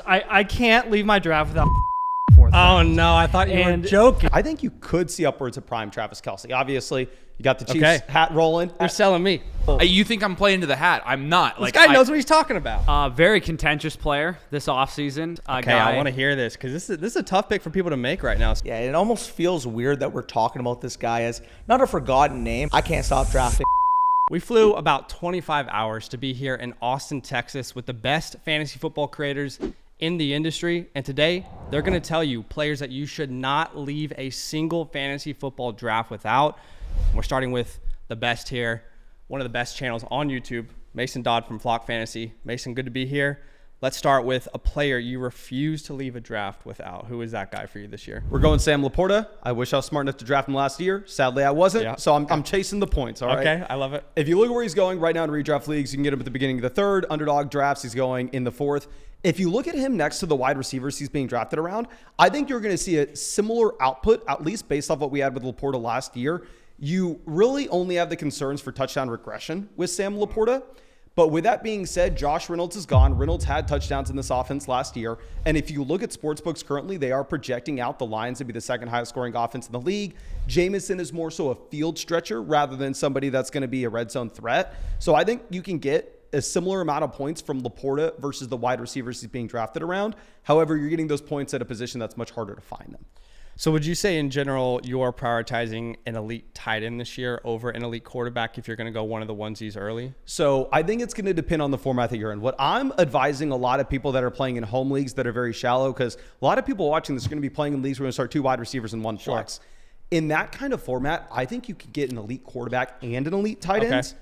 I can't leave my draft without fourth round. Oh, no. I thought you were joking. I think you could see upwards of prime Travis Kelce. Obviously, you got the Chiefs hat rolling. They're selling me. You think I'm playing to the hat? I'm not. This guy knows what he's talking about. Very contentious player this offseason. Okay, I want to hear this because this is a tough pick for people to make right now. Yeah, it almost feels weird that we're talking about this guy as not a forgotten name. I can't stop drafting. We flew about 25 hours to be here in Austin, Texas with the best fantasy football creators in the industry. And today, they're going to tell you players that you should not leave a single fantasy football draft without. We're starting with the best here, one of the best channels on YouTube, Mason Dodd from Flock Fantasy. Mason, good to be here. Let's start with a player you refuse to leave a draft without. Who is that guy for you this year? We're going Sam Laporta. I wish I was smart enough to draft him last year. Sadly, I wasn't. Yeah. So I'm chasing the points. All right. Okay, I love it. If you look at where he's going right now in redraft leagues, you can get him at the beginning of the third. Underdog drafts, he's going in the fourth. If you look at him next to the wide receivers he's being drafted around, I think you're going to see a similar output, at least based off what we had with Laporta last year. You really only have the concerns for touchdown regression with Sam Laporta. But with that being said, Josh Reynolds is gone. Reynolds had touchdowns in this offense last year. And if you look at sportsbooks currently, they are projecting out the Lions to be the second highest scoring offense in the league. Jameson is more so a field stretcher rather than somebody that's going to be a red zone threat. So I think you can get a similar amount of points from Laporta versus the wide receivers he's being drafted around. However, you're getting those points at a position that's much harder to find them. So would you say in general you're prioritizing an elite tight end this year over an elite quarterback if you're going to go one of the onesies early? So I think it's going to depend on the format that you're in. What I'm advising a lot of people that are playing in home leagues that are very shallow, because a lot of people watching this are going to be playing in leagues where we're going to start two wide receivers and one flex. In that kind of format, I think you can get an elite quarterback and an elite tight ends.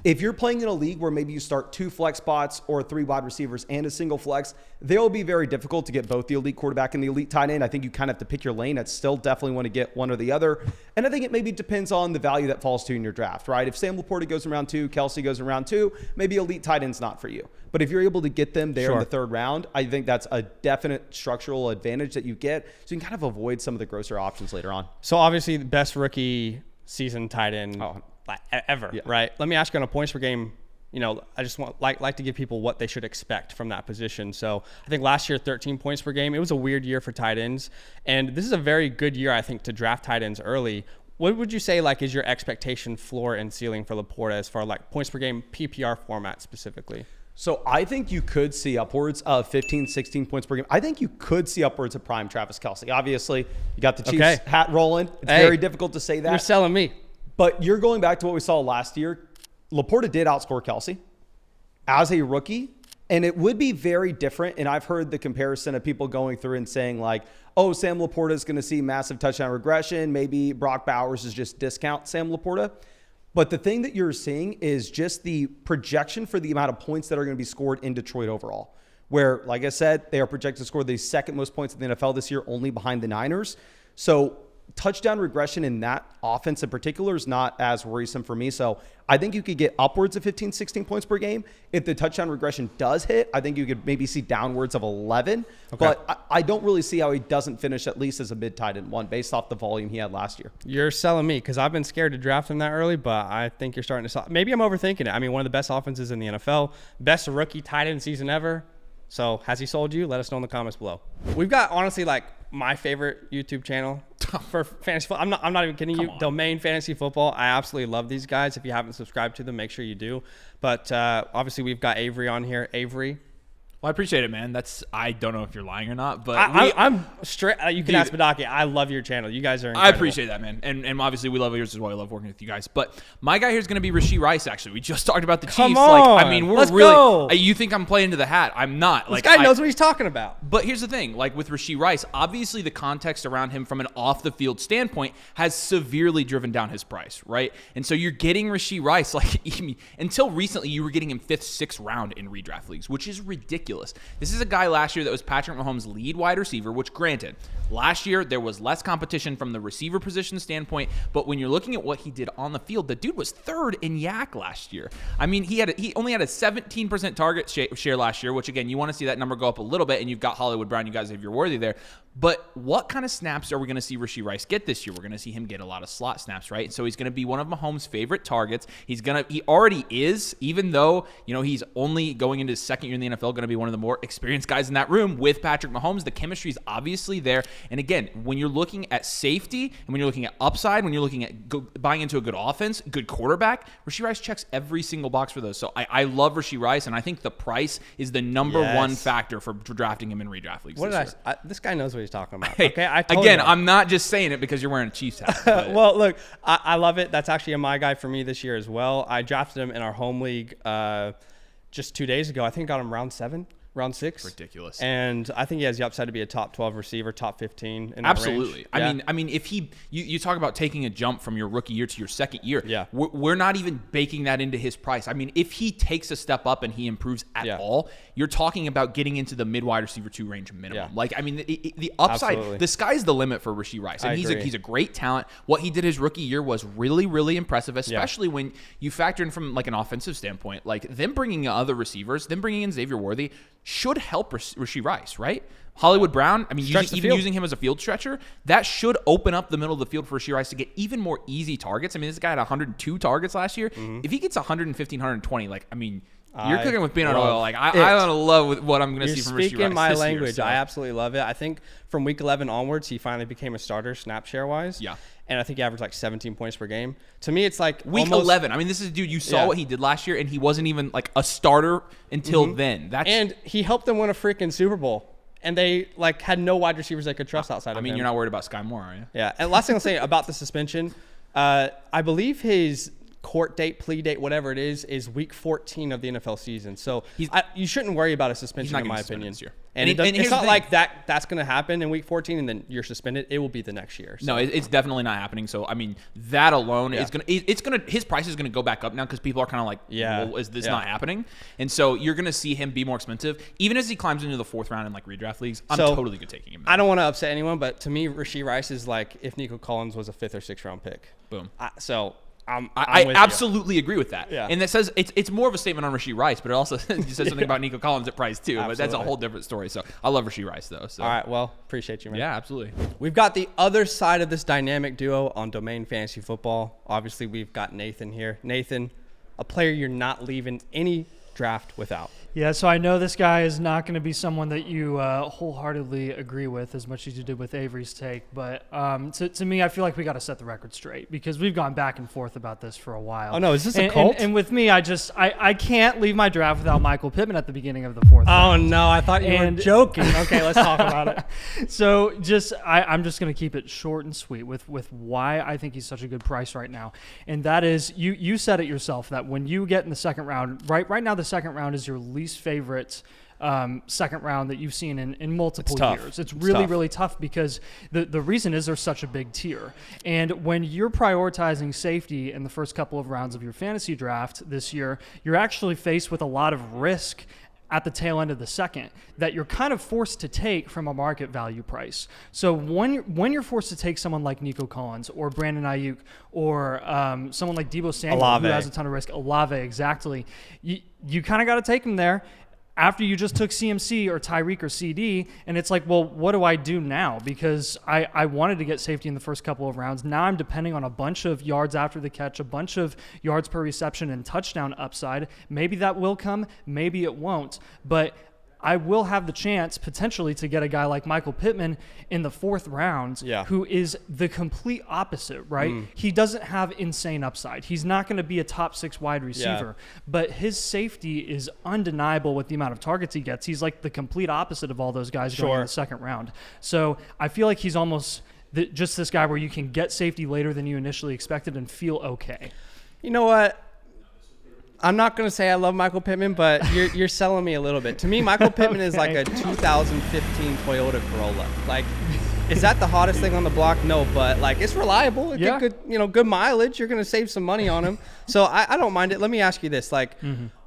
If you're playing in a league where maybe you start two flex spots or three wide receivers and a single flex, they'll be very difficult to get both the elite quarterback and the elite tight end. I think you kind of have to pick your lane. I'd still definitely want to get one or the other. And I think it maybe depends on the value that falls to in your draft, right? If Sam Laporta goes in round 2, Kelce goes in round 2, maybe elite tight end's not for you. But if you're able to get them there in the third round, I think that's a definite structural advantage that you get. So you can kind of avoid some of the grosser options later on. So obviously the best rookie season tight end ever, right? Let me ask you on a points per game. You know, I just want like to give people what they should expect from that position. So I think last year, 13 points per game. It was a weird year for tight ends. And this is a very good year, I think, to draft tight ends early. What would you say is your expectation floor and ceiling for Laporta as far like points per game PPR format specifically? So I think you could see upwards of 15, 16 points per game. I think you could see upwards of prime Travis Kelce. Obviously, you got the Chiefs hat rolling. It's very difficult to say that. You're selling me. But you're going back to what we saw last year. Laporta did outscore Kelce as a rookie, and it would be very different. And I've heard the comparison of people going through and saying like, oh, Sam Laporta is going to see massive touchdown regression. Maybe Brock Bowers is just discount Sam Laporta. But the thing that you're seeing is just the projection for the amount of points that are going to be scored in Detroit overall, where, like I said, they are projected to score the second most points in the NFL this year, only behind the Niners. So touchdown regression in that offense in particular is not as worrisome for me. So I think you could get upwards of 15, 16 points per game. If the touchdown regression does hit, I think you could maybe see downwards of 11. But I don't really see how he doesn't finish at least as a mid tight end one based off the volume he had last year. You're selling me because I've been scared to draft him that early, but I think you're starting to sell. Maybe I'm overthinking it. I mean, one of the best offenses in the NFL, best rookie tight end season ever. So has he sold you? Let us know in the comments below. We've got honestly like my favorite YouTube channel for fantasy football. I'm not even kidding you. Domain Fantasy Football. I absolutely love these guys. If you haven't subscribed to them, make sure you do. But obviously we've got Avery on here. Avery. Well, I appreciate it, man. I don't know if you're lying or not, but I'm straight. You can ask Badaki. I love your channel. You guys are incredible. I appreciate that, man. And obviously we love yours as well. I love working with you guys. But my guy here is going to be Rashee Rice, actually. We just talked about the Chiefs. Like, I mean, Let's go. You think I'm playing to the hat. I'm not. This guy knows what he's talking about. But here's the thing. Like with Rashee Rice, obviously the context around him from an off-the-field standpoint has severely driven down his price, right? And so you're getting Rashee Rice. Like until recently, you were getting him 5th, 6th round in redraft leagues, which is ridiculous. This is a guy last year that was Patrick Mahomes' lead wide receiver, which granted, last year there was less competition from the receiver position standpoint, but when you're looking at what he did on the field, the dude was 3rd in yak last year. I mean, he only had a 17% target share last year, which again, you want to see that number go up a little bit, and you've got Hollywood Brown, you guys, if you're worthy there. But what kind of snaps are we going to see Rashee Rice get this year? We're going to see him get a lot of slot snaps, right? So he's going to be one of Mahomes' favorite targets. He already is, even though, he's only going into his second year in the NFL, going to be one of the more experienced guys in that room with Patrick Mahomes. The chemistry is obviously there. And again, when you're looking at safety and when you're looking at upside, when you're looking at buying into a good offense, good quarterback, Rashee Rice checks every single box for those. So I love Rashee Rice, and I think the price is the number one factor for drafting him in redraft leagues. This guy knows what he's talking about. Hey, okay, I'm not just saying it because you're wearing a Chiefs hat. Well, look, I love it. That's actually my guy for me this year as well. I drafted him in our home league just 2 days ago. I think I got him round 6. Ridiculous. And I think he has the upside to be a top 12 receiver, top 15 in that Absolutely. range. I mean, if you talk about taking a jump from your rookie year to your second year, Yeah. we're not even baking that into his price. I mean, if he takes a step up and he improves at all, you're talking about getting into the mid wide receiver 2 range minimum. Yeah. Like, I mean, the upside, Absolutely. the sky's the limit for Rashee Rice. And he's a great talent. What he did his rookie year was really, really impressive, especially when you factor in from like an offensive standpoint. Like them bringing in other receivers, them bringing in Xavier Worthy should help Rashee Rice, right? Hollywood Brown, I mean, using him as a field stretcher, that should open up the middle of the field for Rashee Rice to get even more easy targets. I mean, this guy had 102 targets last year. If he gets 115, 120, like, I mean, you're cooking with peanut oil. Like, I don't love what I'm going to see from Rashee Rice. You're speaking my language. Year, so. I absolutely love it. I think from week 11 onwards, he finally became a starter snap share wise. Yeah. And I think he averaged like 17 points per game. To me, it's like week 11. I mean, this is a dude, you saw what he did last year, and he wasn't even like a starter until then. And he helped them win a freaking Super Bowl. And they like had no wide receivers they could trust outside of him. I mean, you're not worried about Sky Moore, are you? Yeah. And last thing I'll say about the suspension, I believe his court date, plea date, whatever it is week 14 of the NFL season. So you shouldn't worry about a suspension, in my opinion. This year. And it's not like that's going to happen in week 14 and then you're suspended. It will be the next year. So. No, it's definitely not happening. So I mean, that alone is his price is gonna go back up now because people are kind of like, well, is this not happening? And so you're gonna see him be more expensive even as he climbs into the 4th round in like redraft leagues. I'm totally good taking him. I don't want to upset anyone, but to me, Rashee Rice is like if Nico Collins was a 5th or 6th round pick. Boom. I absolutely agree with that. Yeah. And that says it's more of a statement on Rashee Rice, but it also says something about Nico Collins at price too. But that's a whole different story. So I love Rashee Rice though. So. All right. Well, appreciate you, man. Yeah, absolutely. We've got the other side of this dynamic duo on Domain Fantasy Football. Obviously, we've got Nathan here. Nathan, a player you're not leaving any draft without. Yeah, so I know this guy is not going to be someone that you wholeheartedly agree with as much as you did with Avery's take. But to me, I feel like we got to set the record straight because we've gone back and forth about this for a while. Oh, no, is this a cult? And with me, I can't leave my draft without Michael Pittman at the beginning of the 4th round. Oh, no, I thought you were joking. Okay, let's talk about it. So I'm just going to keep it short and sweet with why I think he's such a good price right now. And that is, you said it yourself, that when you get in the second round, right now the second round is your least favorite second round that you've seen in multiple years. It's really tough because the reason is there's such a big tier. And when you're prioritizing safety in the first couple of rounds of your fantasy draft this year, you're actually faced with a lot of risk at the tail end of the second that you're kind of forced to take from a market value price. So when you're forced to take someone like Nico Collins or Brandon Ayuk or someone like Deebo Samuel who has a ton of risk, Olave, exactly, you kind of got to take him there after you just took CMC or Tyreek or CD, and it's like, well, what do I do now? Because I wanted to get safety in the first couple of rounds. Now I'm depending on a bunch of yards after the catch, a bunch of yards per reception and touchdown upside. Maybe that will come, maybe it won't. But I will have the chance potentially to get a guy like Michael Pittman in the 4th round who is the complete opposite, right? He doesn't have insane upside. He's not going to be a top 6 wide receiver, but his safety is undeniable with the amount of targets he gets. He's like the complete opposite of all those guys going in the second round. So I feel like he's almost just this guy where you can get safety later than you initially expected and feel okay. You know what? I'm not going to say I love Michael Pittman, but you're selling me a little bit. To me, Michael Pittman is like a 2015 Toyota Corolla. Like, is that the hottest thing on the block? No, but like it's reliable. It get good mileage. You're going to save some money on him. So I don't mind it. Let me ask you this. Like,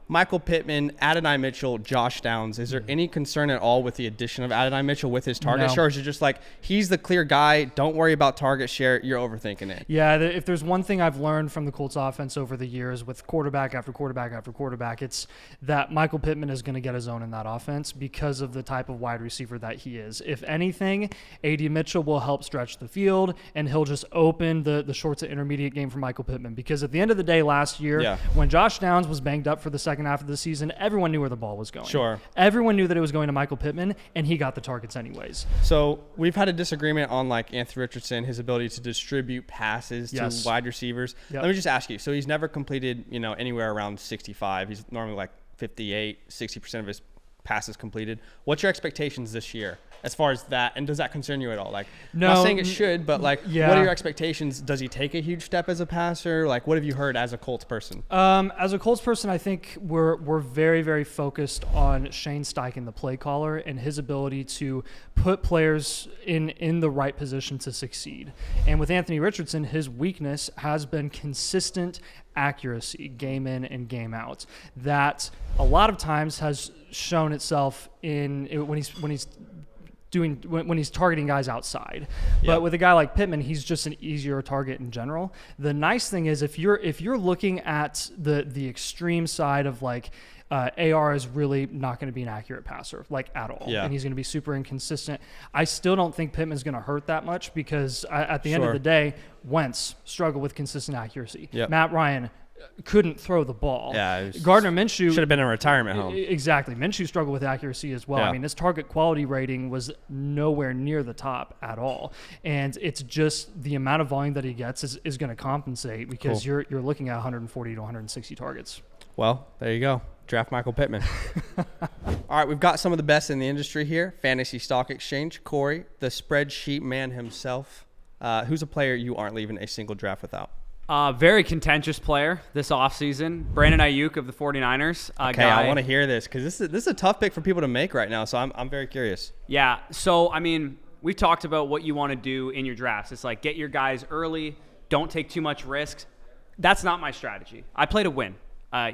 Michael Pittman, Adonai Mitchell, Josh Downs. Is there any concern at all with the addition of Adonai Mitchell with his target share? Or is it just like he's the clear guy? Don't worry about target share. You're overthinking it. Yeah, if there's one thing I've learned from the Colts offense over the years with quarterback after quarterback after quarterback, it's that Michael Pittman is going to get his own in that offense because of the type of wide receiver that he is. If anything, A.D. Mitchell will help stretch the field, and he'll just open the short to intermediate game for Michael Pittman. Because at the end of the day last year, when Josh Downs was banged up for the second second half of the season, everyone knew where the ball was going. Sure. Everyone knew that it was going to Michael Pittman, and he got the targets anyways. So we've had a disagreement on like Anthony Richardson, his ability to distribute passes to wide receivers. Yep. Let me just ask you. So he's never completed, anywhere around 65. He's normally like 58, 60% of his passes completed. What's your expectations this year as far as that? And does that concern you at all? Like, No, not saying it should, but like, yeah. what are your expectations? Does he take a huge step as a passer? Like, what have you heard as a Colts person? As a Colts person, I think we're very, very focused on Shane Steichen, the play caller, and his ability to put players in the right position to succeed. And with Anthony Richardson, his weakness has been consistent accuracy, game in and game out. That a lot of times has shown itself when he's targeting guys outside. But with a guy like Pittman, he's just an easier target in general. The nice thing is if you're looking at the extreme side of like AR is really not going to be an accurate passer, like at all. Yeah. And he's going to be super inconsistent. I still don't think Pittman's going to hurt that much because at the end of the day, Wentz struggled with consistent accuracy. Yep. Matt Ryan couldn't throw the ball. Yeah, Gardner Minshew should have been in a retirement home. Exactly. Minshew struggled with accuracy as well. Yeah. I mean, his target quality rating was nowhere near the top at all. And it's just the amount of volume that he gets is going to compensate because you're looking at 140 to 160 targets. Well, there you go. Draft Michael Pittman. All right, we've got some of the best in the industry here. Fantasy Stock Exchange. Corey, the spreadsheet man himself. Who's a player you aren't leaving a single draft without? Very contentious player this offseason. Brandon Ayuk of the 49ers. Okay, I want to hear this because this is a tough pick for people to make right now, so I'm very curious. Yeah, so, I mean, we've talked about what you want to do in your drafts. It's like get your guys early, don't take too much risks. That's not my strategy. I play to win.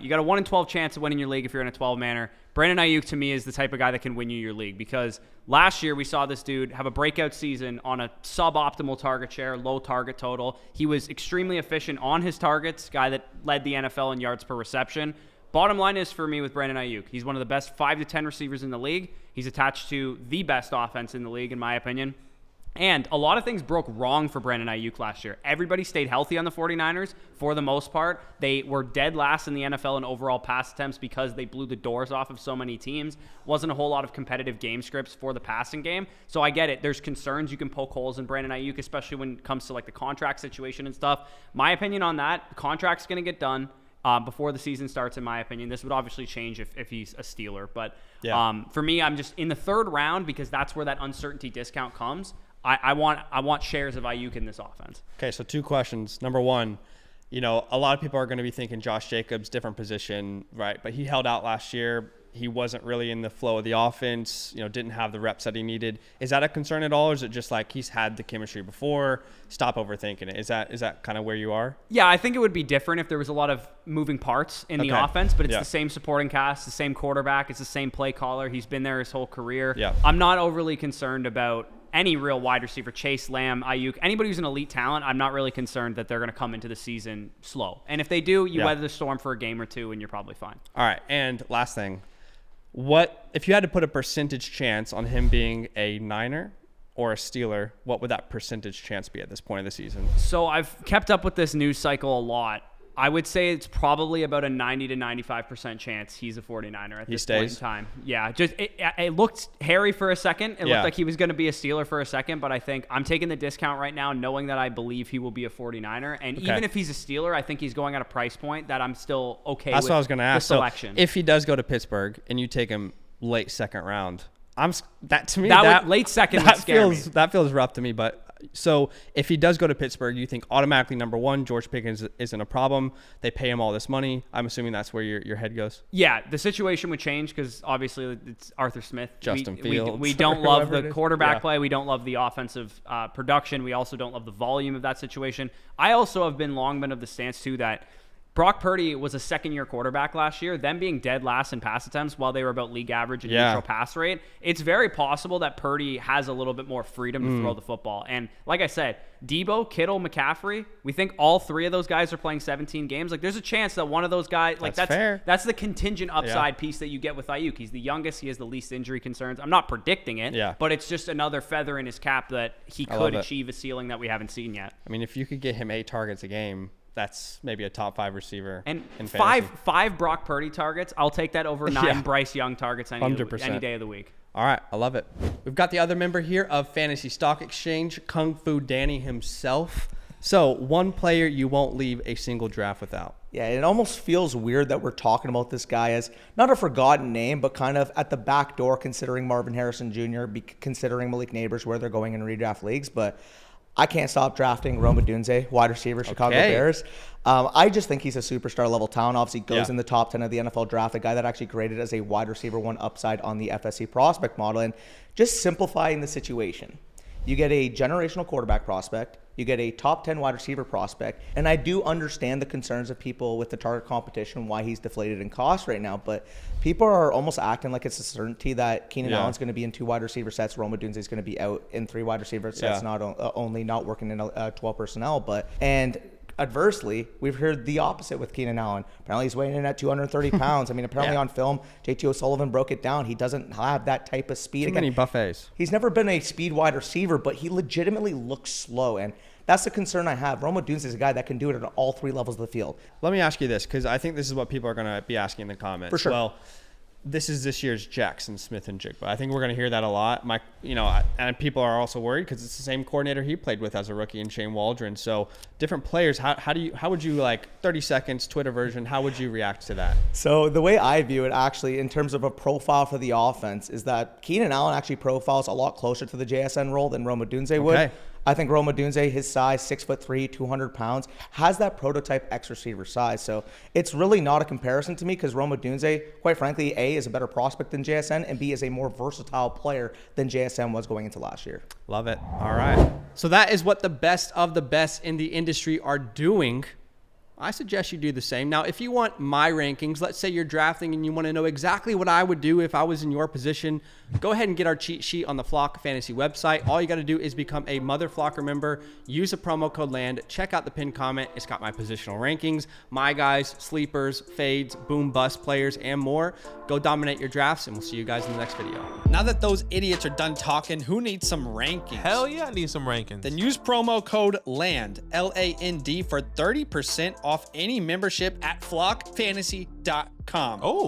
You got a 1 in 12 chance of winning your league if you're in a 12-manner. Brandon Ayuk, to me, is the type of guy that can win you your league because last year we saw this dude have a breakout season on a suboptimal target share, low target total. He was extremely efficient on his targets, guy that led the NFL in yards per reception. Bottom line is for me with Brandon Ayuk, he's one of the best 5 to 10 receivers in the league. He's attached to the best offense in the league, in my opinion. And a lot of things broke wrong for Brandon Ayuk last year. Everybody stayed healthy on the 49ers for the most part. They were dead last in the NFL in overall pass attempts because they blew the doors off of so many teams. Wasn't a whole lot of competitive game scripts for the passing game. So I get it. There's concerns. You can poke holes in Brandon Ayuk, especially when it comes to like the contract situation and stuff. My opinion on that, the contract's going to get done before the season starts, in my opinion. This would obviously change if he's a Steeler. But for me, I'm just in the third round because that's where that uncertainty discount comes. I want shares of Ayuk in this offense. Okay, so 2 questions. Number 1, a lot of people are going to be thinking Josh Jacobs, different position, right? But he held out last year. He wasn't really in the flow of the offense, didn't have the reps that he needed. Is that a concern at all, or is it just like he's had the chemistry before? Stop overthinking it. Is that kind of where you are? Yeah, I think it would be different if there was a lot of moving parts in the offense, but it's the same supporting cast, the same quarterback, it's the same play caller. He's been there his whole career. Yeah. I'm not overly concerned about any real wide receiver, Chase, Lamb, Ayuk, anybody who's an elite talent. I'm not really concerned that they're going to come into the season slow. And if they do, you weather the storm for a game or two and you're probably fine. All right, and last thing. What if you had to put a percentage chance on him being a Niner or a Steeler, what would that percentage chance be at this point of the season? So I've kept up with this news cycle a lot. I would say it's probably about a 90 to 95% chance he's a 49er at this point in time. Yeah, just it looked hairy for a second. It looked like he was going to be a Steeler for a second, but I think I'm taking the discount right now knowing that I believe he will be a 49er. And even if he's a Steeler, I think he's going at a price point that I'm still okay with. That's what I was going to ask. The selection. So if he does go to Pittsburgh and you take him late second round, late second would scare me. That feels rough to me, but so if he does go to Pittsburgh, you think automatically number 1, George Pickens isn't a problem. They pay him all this money. I'm assuming that's where your head goes. Yeah, the situation would change because obviously it's Arthur Smith. Justin Fields. We don't love the quarterback play. We don't love the offensive production. We also don't love the volume of that situation. I also have been of the stance too that Brock Purdy was a second-year quarterback last year, them being dead last in pass attempts while they were about league average in neutral pass rate. It's very possible that Purdy has a little bit more freedom to throw the football. And like I said, Debo, Kittle, McCaffrey, we think all 3 of those guys are playing 17 games. Like, there's a chance that one of those guys, like that's fair. That's the contingent upside piece that you get with Ayuk. He's the youngest. He has the least injury concerns. I'm not predicting it, but it's just another feather in his cap that he could achieve a ceiling that we haven't seen yet. I mean, if you could get him 8 targets a game, that's maybe a top 5 receiver. And in fantasy. five Brock Purdy targets. I'll take that over 9 Yeah. Bryce Young targets any 100%. day of the week. All right, I love it. We've got the other member here of Fantasy Stock Exchange, Kung Fu Danny himself. So, one player you won't leave a single draft without. Yeah, it almost feels weird that we're talking about this guy as not a forgotten name, but kind of at the back door, considering Marvin Harrison Jr., considering Malik Neighbors, where they're going in redraft leagues. But I can't stop drafting Rome Odunze, wide receiver, Chicago Bears. I just think he's a superstar level talent. Obviously, goes in the top 10 of the NFL draft. A guy that actually graded as a wide receiver 1 upside on the FSC prospect model. And just simplifying the situation, you get a generational quarterback prospect. You get a top 10 wide receiver prospect. And I do understand the concerns of people with the target competition, why he's deflated in cost right now. But people are almost acting like it's a certainty that Keenan Allen's going to be in 2 wide receiver sets. Rome Odunze is going to be out in 3 wide receiver sets, not only not working in 12 personnel. And adversely, we've heard the opposite with Keenan Allen. Apparently, he's weighing in at 230 pounds. I mean, apparently on film, JT O'Sullivan broke it down. He doesn't have that type of speed. Too many buffets. He's never been a speed wide receiver, but he legitimately looks slow. And that's the concern I have. Rome Odunze is a guy that can do it at all 3 levels of the field. Let me ask you this, because I think this is what people are going to be asking in the comments. For sure. Well, this is this year's Jackson Smith and Jigba. I think we're going to hear that a lot. And people are also worried because it's the same coordinator he played with as a rookie in Shane Waldron. So different players. How would you, like, 30 seconds Twitter version? How would you react to that? So the way I view it, actually, in terms of a profile for the offense, is that Keenan Allen actually profiles a lot closer to the JSN role than Rome Odunze would. Okay. I think Rome Odunze, his size, 6'3", 200 pounds, has that prototype X receiver size. So it's really not a comparison to me because Rome Odunze, quite frankly, A, is a better prospect than JSN, and B, is a more versatile player than JSN was going into last year. Love it. All right. So that is what the best of the best in the industry are doing. I suggest you do the same. Now, if you want my rankings, let's say you're drafting and you want to know exactly what I would do if I was in your position, go ahead and get our cheat sheet on the Flock Fantasy website. All you got to do is become a Mother Flocker member, use the promo code LAND, check out the pinned comment. It's got my positional rankings, my guys, sleepers, fades, boom, bust players, and more. Go dominate your drafts, and we'll see you guys in the next video. Now that those idiots are done talking, who needs some rankings? Hell yeah, I need some rankings. Then use promo code LAND, LAND, for 30% off any membership at flockfantasy.com. Oh.